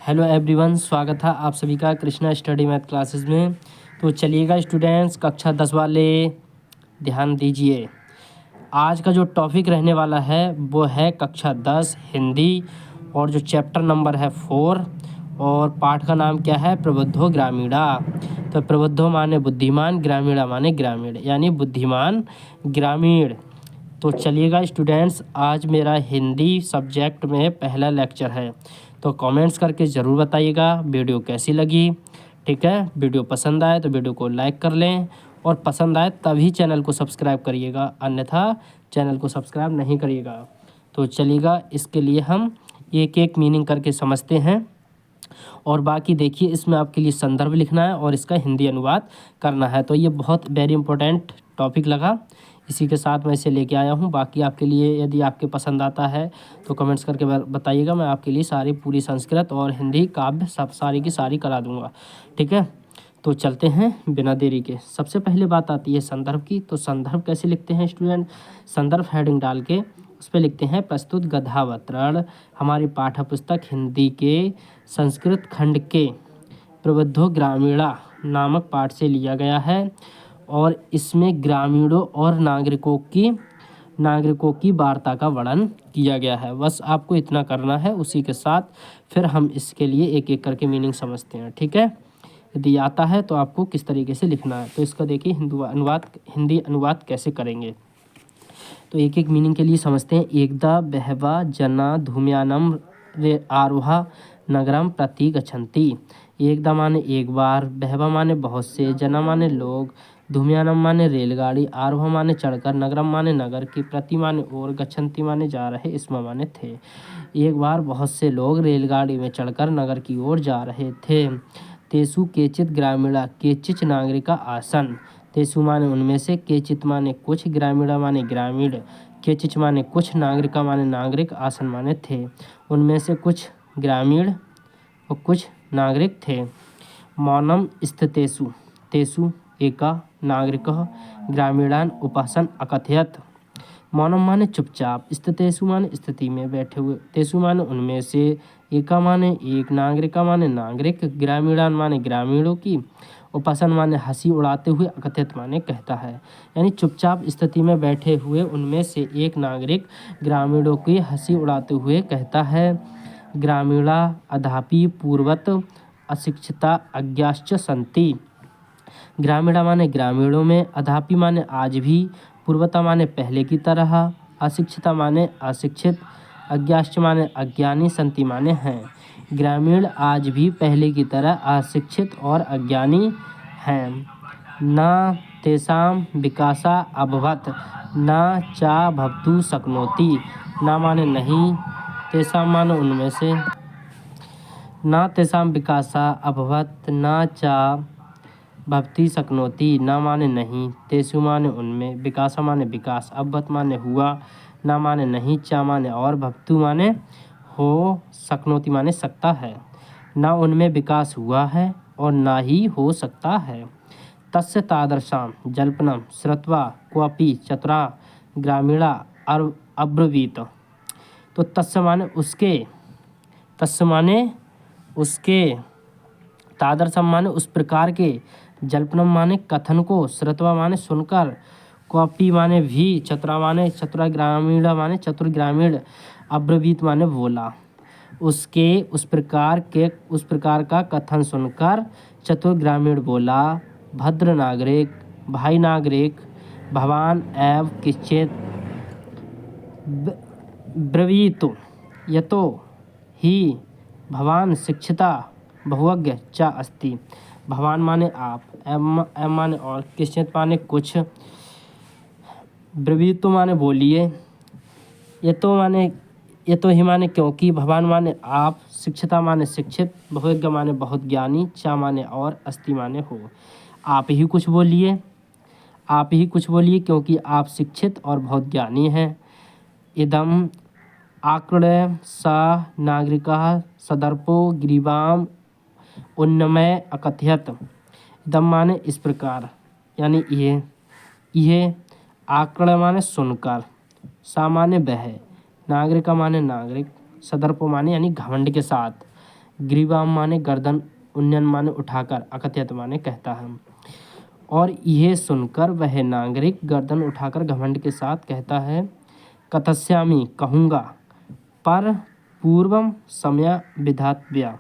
Hello everyone, स्वागत है आप सभी का कृष्णा स्टडी मैथ क्लासेस में। तो चलिएगा स्टूडेंट्स, कक्षा 10 वाले ध्यान दीजिए। आज का जो टॉपिक रहने वाला है वो है कक्षा 10 हिंदी, और जो चैप्टर नंबर है 4, और पाठ का नाम क्या है? प्रबुद्धो ग्रामीणा। तो प्रबुद्धो माने बुद्धिमान, ग्रामीणा माने ग्रामीण, यानी बुद्धिमान ग्रामीण। तो चलिएगा स्टूडेंट्स, आज मेरा हिंदी सब्जेक्ट में पहला लेक्चर है। तो कमेंट्स करके ज़रूर बताइएगा वीडियो कैसी लगी। ठीक है, वीडियो पसंद आए तो वीडियो को लाइक कर लें, और पसंद आए तभी चैनल को सब्सक्राइब करिएगा, अन्यथा चैनल को सब्सक्राइब नहीं करिएगा। तो चलिएगा, इसके लिए हम एक एक मीनिंग करके समझते हैं, और बाकी देखिए इसमें आपके लिए संदर्भ लिखना है और इसका हिंदी अनुवाद करना है। तो ये बहुत वेरी इंपॉर्टेंट टॉपिक लगा, इसी के साथ मैं इसे लेके आया हूँ। बाकी आपके लिए यदि आपके पसंद आता है तो कमेंट्स करके बताइएगा, मैं आपके लिए सारी पूरी संस्कृत और हिंदी काव्य सब सारी की सारी करा दूँगा। ठीक है, तो चलते हैं बिना देरी के। सबसे पहले बात आती है संदर्भ की। तो संदर्भ कैसे लिखते हैं स्टूडेंट? संदर्भ हेडिंग डाल के उस पर लिखते हैं प्रस्तुत गद्यावतरण हमारी पाठ्य पुस्तक हिंदी के संस्कृत खंड के प्रबुद्धो ग्रामीणा नामक पाठ से लिया गया है, और इसमें ग्रामीणों और नागरिकों की वार्ता का वर्णन किया गया है। बस आपको इतना करना है। उसी के साथ फिर हम इसके लिए एक एक करके मीनिंग समझते हैं। ठीक है, यदि आता है तो आपको किस तरीके से लिखना है। तो इसका देखिए हिंदी अनुवाद कैसे करेंगे। तो एक एक मीनिंग के लिए समझते हैं। एकदा बहवा जना धूम्यानम रे आरोहा नगरम प्रति गच्छन्ति। एकदा माने एक बार, बहवा माने बहुत से, जना माने लोग, धूम्यानम माने रेलगाड़ी, आरोहा माने चढ़कर, नगरम माने नगर की, प्रति माने और, गच्छन्ति माने जा रहे, इसमें माने थे। एक बार बहुत से लोग रेलगाड़ी में चढ़कर नगर की ओर जा रहे थे। तेसु केचित ग्रामीणा, केचित नागरिका आसन। तेसु माने उनमें से, केचित माने कुछ, ग्रामीणा माने ग्रामीण, केचित माने कुछ, नागरिका माने नागरिक, आसन माने थे। उनमें से कुछ ग्रामीण और कुछ नागरिक थे। मौनम स्थितेषु, तेषु एका नागरिकः ग्रामीणान् उपासन अकथयत्। मौनम माने चुपचाप, स्थितेषु माने स्थिति में बैठे हुए, तेषु माने उनमें से, एका माने एक, नागरिका माने नागरिक, ग्रामीणान माने ग्रामीणों की, उपासन माने हंसी उड़ाते हुए, अकथयत माने कहता है। यानी चुपचाप स्थिति में बैठे हुए उनमें से एक नागरिक ग्रामीणों की हंसी उड़ाते हुए कहता है। ग्रामीणा अधापि पूर्वत अशिक्षिता अज्ञाश्च सन्ति। ग्रामीणा माने ग्रामीणों में, अधापि माने आज भी, पूर्वता माने पहले की तरह, अशिक्षिता माने अशिक्षित, अज्ञाश्च माने अज्ञानी, सन्ति माने हैं। ग्रामीण आज भी पहले की तरह अशिक्षित और अज्ञानी हैं। न तेषां विकासा अभवत्, न चा भवतु शक्नोति। न माने नहीं, तेषां माने उनमें से, न तेषां विकासा अभवत्, न चा भवति शक्नोति। न माने नहीं, तेषु माने उनमें, विकासा माने विकास, अभवत् माने हुआ, न माने नहीं, चा माने और, भवतु माने हो, शक्नोति माने सकता है। न उनमें विकास हुआ है और न ही हो सकता है। तस्य तादृशां जल्पनं श्रुत्वा क्वापि चतुरा ग्रामीणा अब्रवीत। तो तस्य माने उसके, तस्य माने उसके, तादृशम माने उस प्रकार के, जल्पनम माने कथन को, श्रुत्वा माने सुनकर, क्वापि माने भी, चतुरा माने चतुरा, ग्रामीणा माने चतुर ग्रामीण, अब्रवीत माने बोला। उसके उस प्रकार का कथन सुनकर चतुर ग्रामीण बोला। भद्र नागरिक, भाई नागरिक, भवान एव किंचित ब्रवीतु यतो ही भवान शिक्षिता बहुज्ञ च अस्ति। भवान माने आप, एव माने और, किंचित माने कुछ, ब्रवीतु माने बोलिए, यतो ही माने क्योंकि, भवान माने आप, शिक्षिता माने शिक्षित, बहुज्ञ माने बहुत ज्ञानी, चा माने और, अस्ति माने हो। आप ही कुछ बोलिए, आप ही कुछ बोलिए क्योंकि आप शिक्षित और बहुत ज्ञानी हैं। इदम आकृण्य स नागरिकः सदर्पो ग्रीवाम उन्नमय अकथयत्। इदम माने इस प्रकार, यानी यह आकृण्य माने सुनकर, सा माने वह, नागरिका माने नागरिक, सदर्प माने यानी घमंड के साथ, ग्रीवाम माने गर्दन, उन्नयन माने उठाकर, अकथयत माने कहता है। और यह सुनकर वह नागरिक गर्दन उठाकर घमंड के साथ कहता है, कथयिष्यामि कहूँगा, पर पूर्वम समय विधातव्या।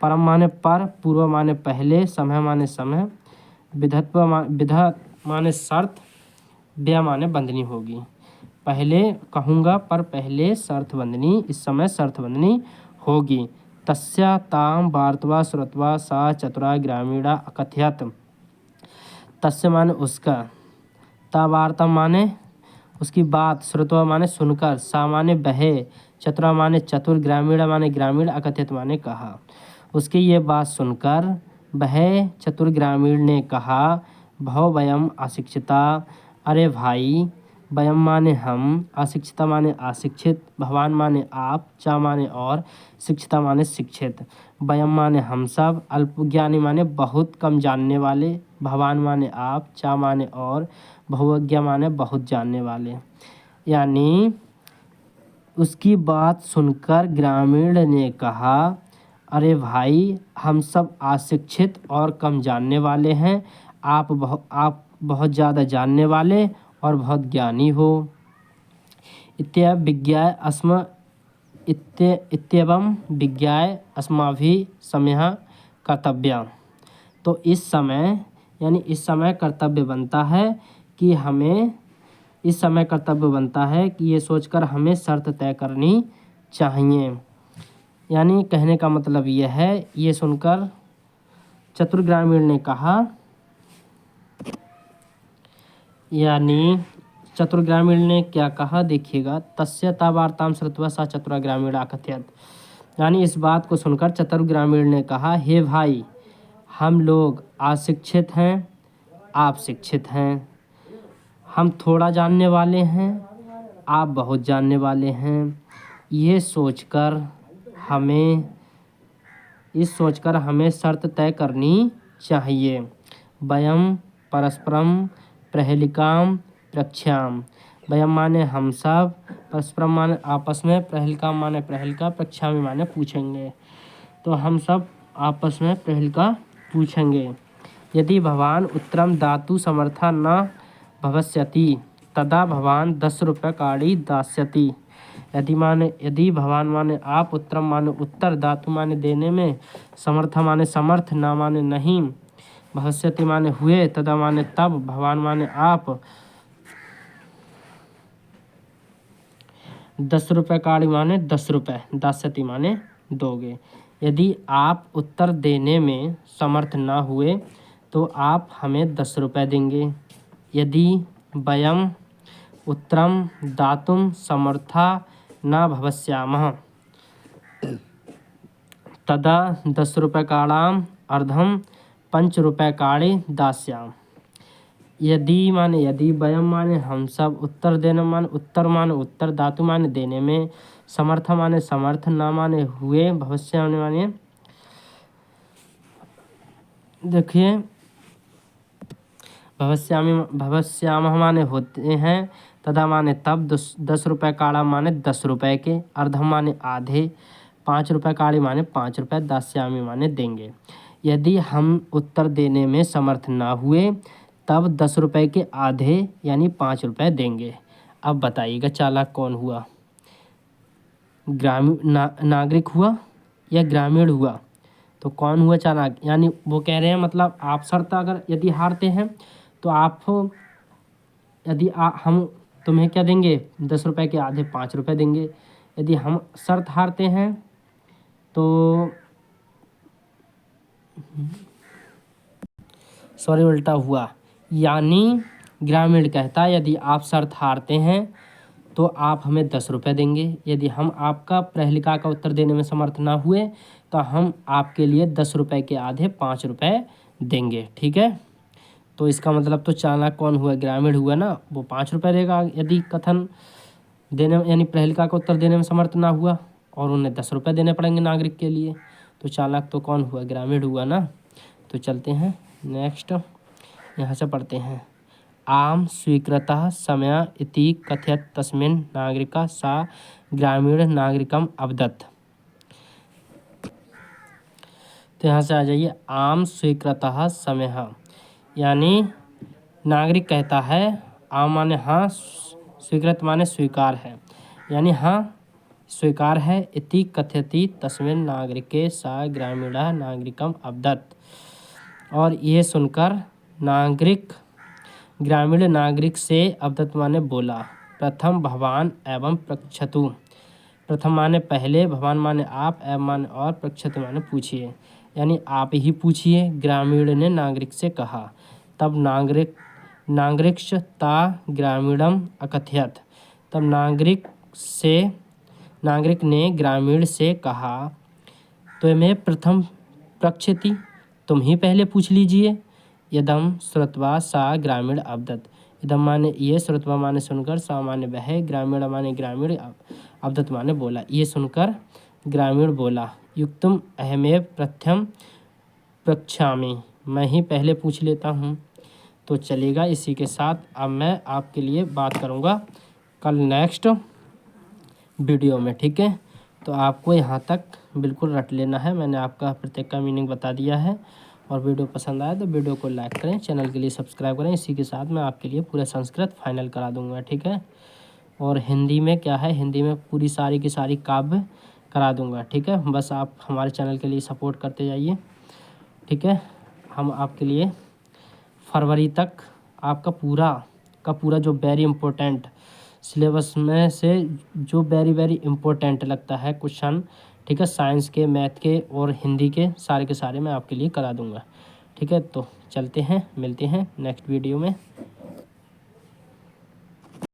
परम माने पर, पूर्व माने पहले, समय माने समय, विधा माने शर्त, व्या माने बंधनी होगी। पहले कहूँगा पर पहले शर्त बंधनी, इस समय शर्त बंधनी होगी। तस्या ताम वार्तवा श्रुत्वा सा चतुरा ग्रामीणा अकथयत। तस्य माने उसका, ता वार्ता माने उसकी बात, श्रुत्वा माने सुनकर, सा माने वह, चतुरा माने चतुर, ग्रामीणा माने ग्रामीण, अकथयत माने कहा। उसकी ये बात सुनकर वह चतुर ग्रामीण ने कहा, भव वयम अशिक्षिता। अरे भाई, वयम माने हम, अशिक्षिता माने अशिक्षित, भवान माने आप, चा माने और, शिक्षिता माने शिक्षित। वयम माने हम सब, अल्पज्ञानी माने बहुत कम जानने वाले, भवान माने आप, चा माने और, बहुज्ञ माने बहुत जानने वाले। यानी उसकी बात सुनकर ग्रामीण ने कहा, अरे भाई, हम सब अशिक्षित और कम जानने वाले हैं, आप बहुत ज़्यादा जानने वाले और बहुत ज्ञानी हो। इत्येवं विज्ञाय अस्माभिः समयः कर्तव्यः। तो इस समय यानी इस समय कर्तव्य बनता है कि हमें, इस समय कर्तव्य बनता है कि ये सोचकर हमें शर्त तय करनी चाहिए। यानी कहने का मतलब यह है, ये सुनकर चतुर ग्रामीण ने कहा, यानी चतुर ग्रामीण ने क्या कहा देखिएगा, तस्य ता वार्ताम श्रुत्वा सा चतुरा ग्रामीणा अकथयत। यानी इस बात को सुनकर चतुर ग्रामीण ने कहा, हे भाई, हम लोग अशिक्षित हैं, आप शिक्षित हैं, हम थोड़ा जानने वाले हैं, आप बहुत जानने वाले हैं। ये सोचकर हमें शर्त तय करनी चाहिए। वयम परस्परम प्रहेलिकाम प्रक्ष्याम। वयम माने हम सब, परस्परम माने आपस में, प्रहेलिकाम माने प्रहेलिका, प्रक्ष्यामि माने पूछेंगे। तो हम सब आपस में प्रहेलिका पूछेंगे। यदि भवान उत्तरम दातु समर्था न भविष्यति तदा भवान 10 रूप्यकाणि दास्यति। यदि भवान माने आप, उत्तरम माने उत्तर, दातु माने देने में, समर्था माने समर्थ, न माने नहीं, भविष्यति माने हुए, तदा माने तब, भवान माने आप, 10 रूप्यकाणि माने 10 रुपये, दास्यति माने दोगे। यदि आप उत्तर देने में समर्थ न हुए तो आप हमें 10 रुपये देंगे। यदि वयम उत्तरम दातुं समर्था न भविष्यामः तदा 10 रूप्यकाणाम् अर्धम 5 रूप्यकाणि दास्यामः। यदि वयम माने हम सब, उत्तर देने माने उत्तर, धातु माने देने में, समर्थ माने समर्थ, न माने हुए, भविष्य माने देखिए, भविष्यामः माने होते हैं, तदा माने तब, 10 रूप्यकाणा माने 10 रुपये के, अर्धम माने आधे, 5 रूप्यकाणि माने 5 रुपये, दास्यामि माने देंगे। यदि हम उत्तर देने में समर्थ ना हुए तब 10 रुपये के आधे यानी 5 रुपये देंगे। अब बताइएगा चालाक कौन हुआ, नागरिक हुआ या ग्रामीण हुआ? तो कौन हुआ चालाक? यानी वो कह रहे हैं मतलब आप शर्त अगर यदि हारते हैं तो हम तुम्हें क्या देंगे, 10 रुपये के आधे 5 रुपये देंगे। यदि हम शर्त हारते हैं तो उल्टा हुआ। यानी ग्रामीण कहता है यदि आप शर्त हारते हैं तो आप हमें 10 रुपये देंगे। यदि हम आपका प्रहेलिका का उत्तर देने में समर्थ ना हुए तो हम आपके लिए 10 रुपये के आधे 5 रुपये देंगे। ठीक है, तो इसका मतलब तो चालाक कौन हुआ, ग्रामीण हुआ ना, वो 5 रुपये देगा यदि कथन देने यानी प्रहेलिका का उत्तर देने में समर्थ ना हुआ, और उन्हें 10 रुपये देने पड़ेंगे नागरिक के लिए। तो चालाक तो कौन हुआ, ग्रामीण हुआ ना। तो चलते हैं नेक्स्ट, यहाँ से पढ़ते हैं। आम स्वीकृतः समय इति कथयत तस्मिन् नागरिकः सा ग्रामीण नागरिकम् अवदत्। तो यहाँ से आ जाइए आम स्वीकृतः समयः, यानी नागरिक कहता है, आम माने हाँ, स्वीकृत माने स्वीकार है, यानी हाँ स्वीकार है। इति कथयति तस्मिन् नागरिके सा ग्रामीणः नागरिकम अवदत्, और ये सुनकर नागरिक ग्रामीण नागरिक से अवदत् माने बोला। प्रथम भवान एवं पृच्छतु, प्रथम माने पहले, भवान माने आप, एवं माने और, पृच्छतु माने पूछिए, यानी आप ही पूछिए, ग्रामीण ने नागरिक से कहा। तब नागरिक्ष ता ग्रामीणम अकथयत, तब नागरिक ने ग्रामीण से कहा, तो मैं प्रथम पृच्छति, तुम ही पहले पूछ लीजिए। यदम श्रुत्वा सा ग्रामीण अवदत्, इदम माने ये, श्रुत्वा माने सुनकर, सा माने वह, ग्रामीण माने ग्रामीण, अवदत् माने बोला, ये सुनकर ग्रामीण बोला। युक्तम अहमेव प्रथम पृच्छामि, मैं ही पहले पूछ लेता हूँ। तो चलेगा, इसी के साथ अब मैं आपके लिए बात करूँगा कल नेक्स्ट वीडियो में, ठीक है। तो आपको यहाँ तक बिल्कुल रट लेना है, मैंने आपका प्रत्येक का मीनिंग बता दिया है। और वीडियो पसंद आए तो वीडियो को लाइक करें, चैनल के लिए सब्सक्राइब करें। इसी के साथ मैं आपके लिए पूरा संस्कृत फाइनल करा दूँगा, ठीक है। और हिंदी में क्या है, हिंदी में पूरी सारी की सारी काव्य करा दूँगा, ठीक है। बस आप हमारे चैनल के लिए सपोर्ट करते जाइए, ठीक है। हम आपके लिए फरवरी तक आपका पूरा जो वेरी इम्पोर्टेंट सिलेबस में से जो वेरी वेरी इम्पोर्टेंट लगता है क्वेश्चन, ठीक है, साइंस के, मैथ के और हिंदी के सारे मैं आपके लिए करा दूंगा, ठीक है। तो चलते हैं, मिलते हैं नेक्स्ट वीडियो में।